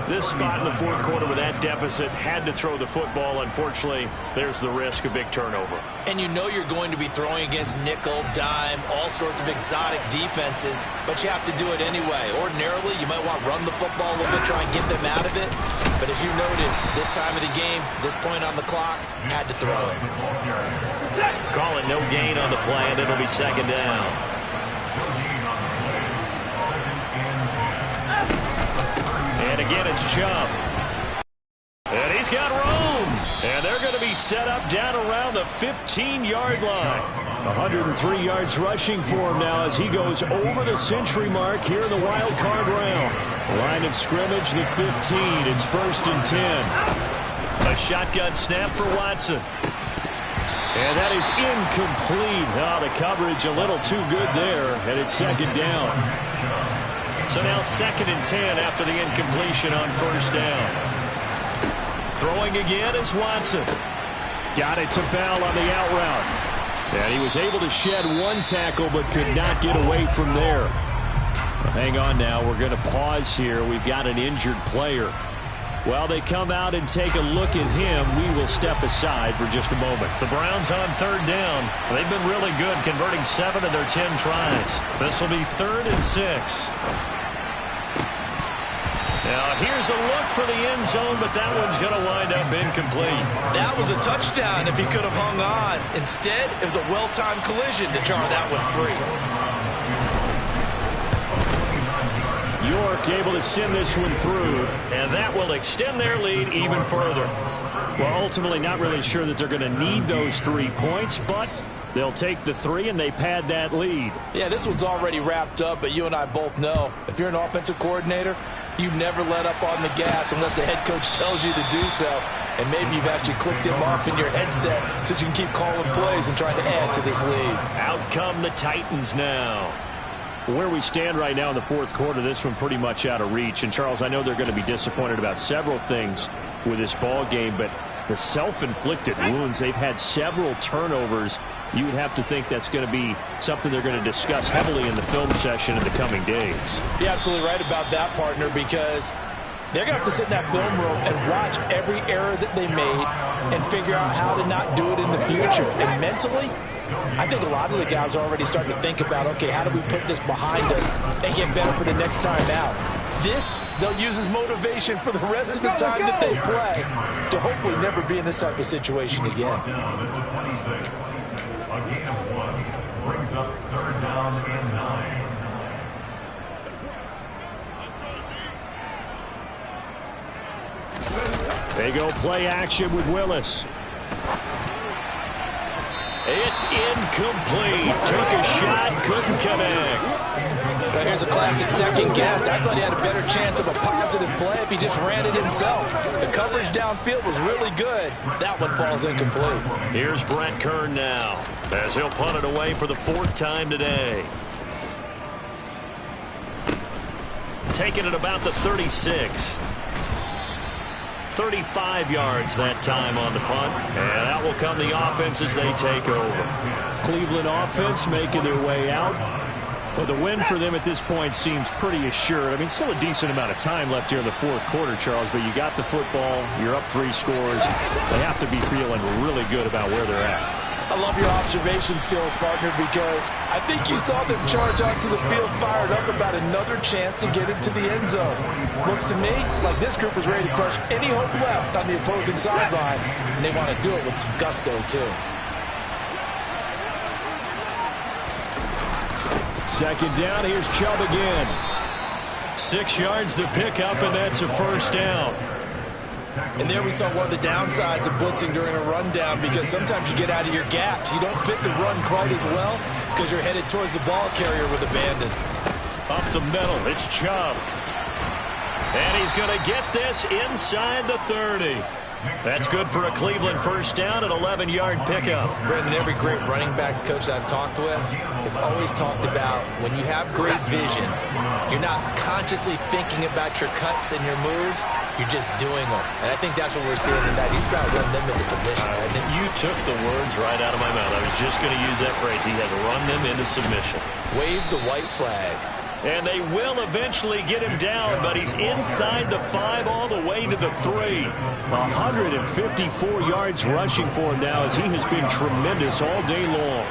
This spot in the fourth quarter with that deficit had to throw the football. Unfortunately, there's the risk of big turnover. And you know you're going to be throwing against nickel, dime, all sorts of exotic defenses, but you have to do it anyway. Ordinarily, you might want to run the football a little bit, try and get them out of it. But as you noted, this time of the game, this point on the clock, had to throw it. Call it no gain on the play, and it'll be second down. And again, it's Chubb. And he's got room. And they're going to be set up down around the 15-yard line. 103 yards rushing for him now as he goes over the century mark here in the wild card round. Line of scrimmage, the 15. It's 1st and 10. A shotgun snap for Watson. And that is incomplete. Oh, the coverage a little too good there. And it's second down. So now 2nd and 10 after the incompletion on 1st down. Throwing again is Watson. Got it to Bell on the out route. And he was able to shed 1 tackle but could not get away from there. Well, hang on now. We're going to pause here. We've got an injured player. While they come out and take a look at him, we will step aside for just a moment. The Browns on 3rd down. They've been really good, converting 7 of their 10 tries. This will be 3rd and 6. Now, here's a look for the end zone, but that one's going to wind up incomplete. That was a touchdown if he could have hung on. Instead, it was a well-timed collision to jar that one free. York able to send this one through, and that will extend their lead even further. Well, ultimately, not really sure that they're going to need those 3 points, but they'll take the 3 and they pad that lead. Yeah, this one's already wrapped up, but you and I both know if you're an offensive coordinator, you never let up on the gas unless the head coach tells you to do so. And maybe you've actually clicked him off in your headset so you can keep calling plays and trying to add to this lead. Out come the Titans now. Where we stand right now in the fourth quarter, this one pretty much out of reach. And, Charles, I know they're going to be disappointed about several things with this ball game, but the self-inflicted wounds, they've had several turnovers. You would have to think that's going to be something they're going to discuss heavily in the film session in the coming days. You're absolutely right about that, partner, because they're going to have to sit in that film room and watch every error that they made and figure out how to not do it in the future. And mentally, I think a lot of the guys are already starting to think about, okay, how do we put this behind us and get better for the next time out? This, they'll use as motivation for the rest of the time that they play to hopefully never be in this type of situation again. Brings up 3rd down and 9. They go play action with Willis. It's incomplete. Took a shot, couldn't connect. Now here's a classic second guess. I thought he had a better chance of a positive play if he just ran it himself. The coverage downfield was really good. That one falls incomplete. Here's Brent Kern now, as he'll punt it away for the 4th time today. Taking it about the 36. 35 yards that time on the punt. And out will come the offense as they take over. Cleveland offense making their way out. Well, the win for them at this point seems pretty assured. I mean, still a decent amount of time left here in the 4th quarter, Charles, but you got the football. You're up 3 scores. They have to be feeling really good about where they're at. I love your observation skills, partner, because I think you saw them charge onto the field fired up about another chance to get into the end zone. Looks to me like this group is ready to crush any hope left on the opposing sideline, and they want to do it with some gusto, too. Second down, here's Chubb again. 6 yards the pickup, and that's a first down. And there we saw one of the downsides of blitzing during a rundown, because sometimes you get out of your gaps. You don't fit the run quite as well because you're headed towards the ball carrier with abandon. Up the middle, it's Chubb. And he's going to get this inside the 30. That's good for a Cleveland first down, an 11-yard pickup. Brendan, every great running backs coach I've talked with has always talked about when you have great vision, you're not consciously thinking about your cuts and your moves, you're just doing them. And I think that's what we're seeing tonight. He's about to run them into submission. You took the words right out of my mouth. I was just going to use that phrase. He had run them into submission. Wave the white flag. And they will eventually get him down, but he's inside the 5 all the way to the 3. 154 yards rushing for him now, as he has been tremendous all day long.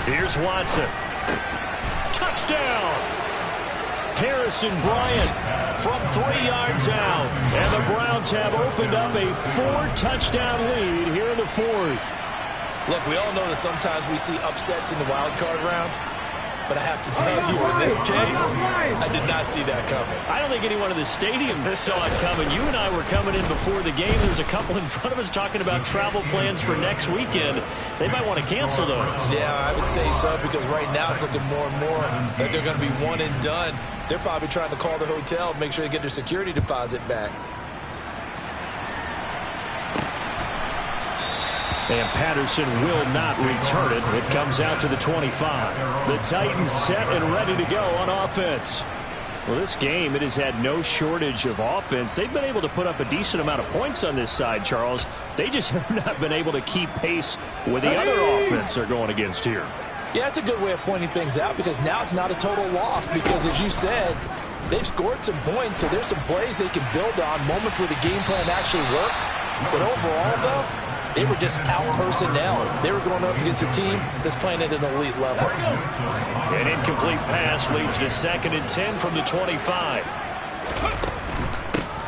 Here's Watson. Touchdown! Harrison Bryant from 3 yards out. And the Browns have opened up a 4-touchdown lead here in the 4th. Look, we all know that sometimes we see upsets in the wild card round, but I have to tell you, in this case, I did not see that coming. I don't think anyone in the stadium saw it coming. You and I were coming in before the game. There's a couple in front of us talking about travel plans for next weekend. They might want to cancel those. Yeah, I would say so, because right now it's looking more and more like they're going to be one and done. They're probably trying to call the hotel and make sure they get their security deposit back. And Patterson will not return it. It comes out to the 25. The Titans set and ready to go on offense. Well, this game, it has had no shortage of offense. They've been able to put up a decent amount of points on this side, Charles. They just have not been able to keep pace with the other offense they're going against here. Yeah, it's a good way of pointing things out, because now it's not a total loss, because as you said, they've scored some points, so there's some plays they can build on, moments where the game plan actually worked. But overall, though, they were just out-personnel. They were going up against a team that's playing at an elite level. An incomplete pass leads to 2nd and 10 from the 25.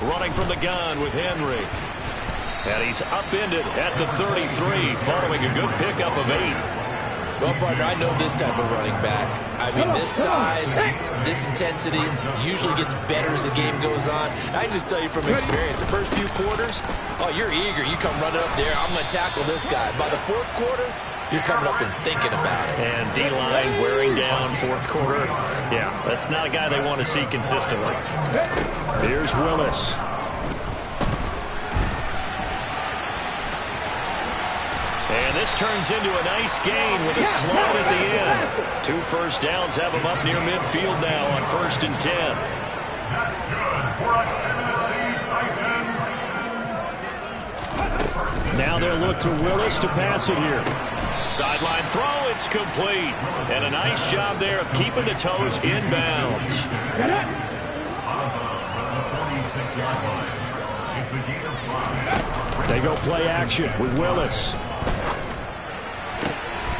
Running from the gun with Henry. And he's upended at the 33, following a good pickup of 8. Well, partner, I know this type of running back. I mean, this size, this intensity usually gets better as the game goes on. I just tell you from experience, the first few quarters, oh, you're eager. You come running up there, I'm going to tackle this guy. By the 4th quarter, you're coming up and thinking about it. And D-line wearing down 4th quarter. Yeah, that's not a guy they want to see consistently. Here's Willis. And this turns into a nice gain with a slide at the end. 2 first downs have him up near midfield now on 1st and 10. That's good for a Tennessee Titan. Now they'll look to Willis to pass it here. Sideline throw, it's complete. And a nice job there of keeping the toes inbounds. They go play action with Willis.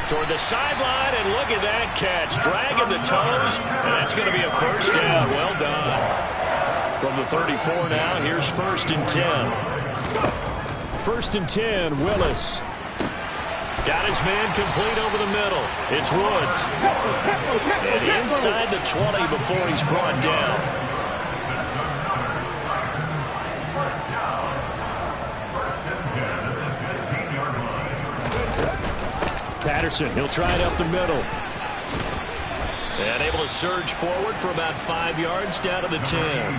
Toward the sideline, and look at that catch. Dragging the toes, and that's going to be a first down. Well done. From the 34 now, here's 1st and 10. 1st and 10, Willis. Got his man complete over the middle. It's Woods. And inside the 20 before he's brought down. Patterson, he'll try it up the middle. And able to surge forward for about 5 yards down to the 10.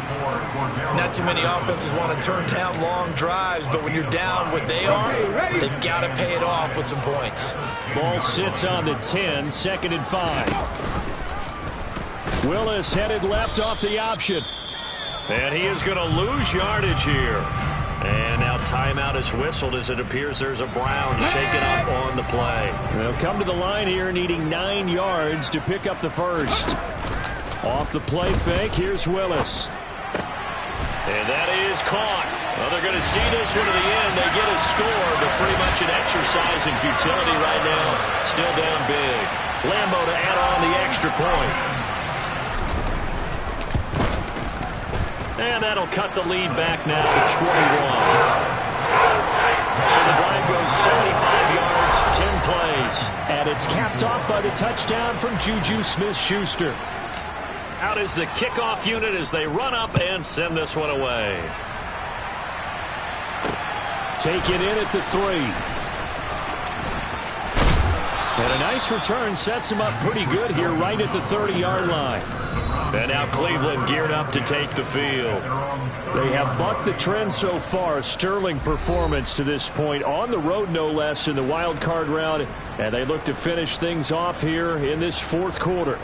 Not too many offenses want to turn down long drives, but when you're down what they are, they've got to pay it off with some points. Ball sits on the 10, 2nd and 5. Willis headed left off the option. And he is going to lose yardage here. And now timeout is whistled as it appears there's a Brown shaken up on the play. They'll come to the line here needing 9 yards to pick up the first. Off the play fake, here's Willis. And that is caught. Well, they're going to see this one to the end. They get a score, but pretty much an exercise in futility right now. Still down big. Lambo to add on the extra point. And that'll cut the lead back now to 21. So the drive goes 75 yards, 10 plays. And it's capped off by the touchdown from Juju Smith-Schuster. Out is the kickoff unit as they run up and send this one away. Take it in at the 3. And a nice return sets him up pretty good here right at the 30-yard line. And now Cleveland geared up to take the field. They have bucked the trend so far. Sterling performance to this point. On the road, no less, in the wild card round. And they look to finish things off here in this 4th quarter.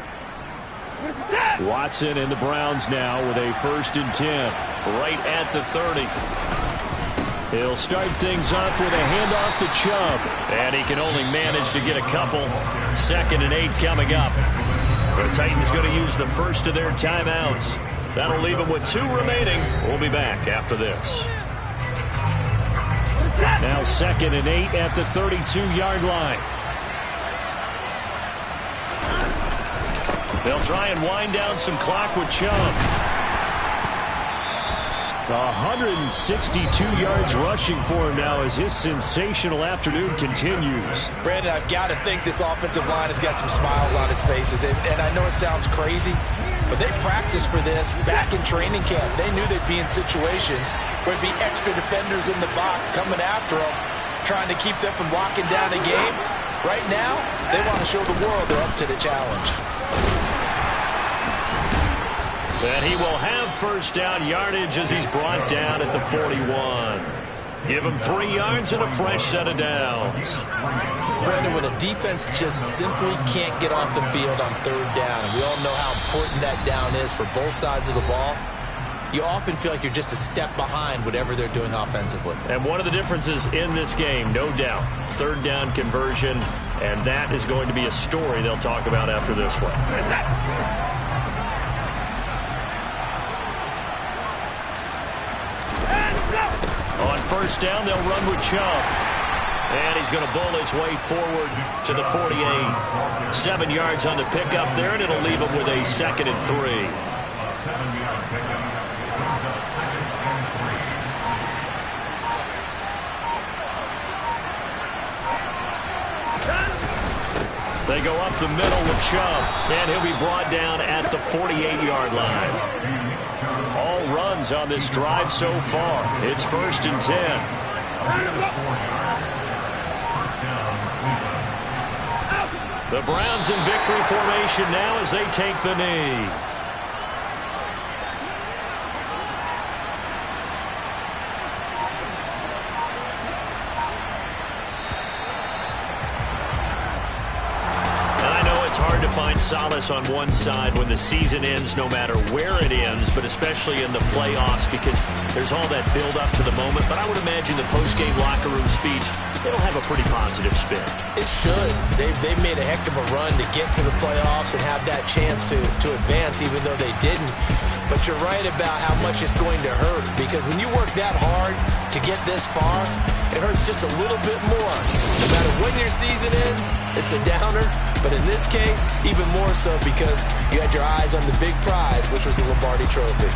Watson and the Browns now with a 1st and 10. Right at the 30. He'll start things off with a handoff to Chubb. And he can only manage to get a couple. 2nd and 8 coming up. The Titans going to use the first of their timeouts. That'll leave them with 2 remaining. We'll be back after this. Now 2nd and 8 at the 32-yard line. They'll try and wind down some clock with Chubb. 162 yards rushing for him now as his sensational afternoon continues. Brandon, I've got to think this offensive line has got some smiles on its faces. And I know it sounds crazy, but they practiced for this back in training camp. They knew they'd be in situations where there'd be extra defenders in the box coming after them, trying to keep them from locking down a game. Right now, they want to show the world they're up to the challenge. And he will have first down yardage as he's brought down at the 41. Give him 3 yards and a fresh set of downs. Brandon, when a defense just simply can't get off the field on 3rd down, and we all know how important that down is for both sides of the ball, you often feel like you're just a step behind whatever they're doing offensively. And one of the differences in this game, no doubt, 3rd down conversion, and that is going to be a story they'll talk about after this one. On 1st down, they'll run with Chubb. And he's going to bull his way forward to the 48. 7 yards on the pickup there, and it'll leave him with a 2nd and 3. They go up the middle with Chubb, and he'll be brought down at the 48-yard line. All runs on this drive so far. It's 1st and 10. The Browns in victory formation now as they take the knee. Hard to find solace on one side when the season ends, no matter where it ends, but especially in the playoffs, because there's all that build up to the moment. But I would imagine the post-game locker room speech, it'll have a pretty positive spin. It should. They've made a heck of a run to get to the playoffs and have that chance to advance, even though they didn't. But you're right about how much it's going to hurt, because when you work that hard to get this far, it hurts just a little bit more. No matter when your season ends, it's a downer. But in this case, even more so because you had your eyes on the big prize, which was the Lombardi Trophy.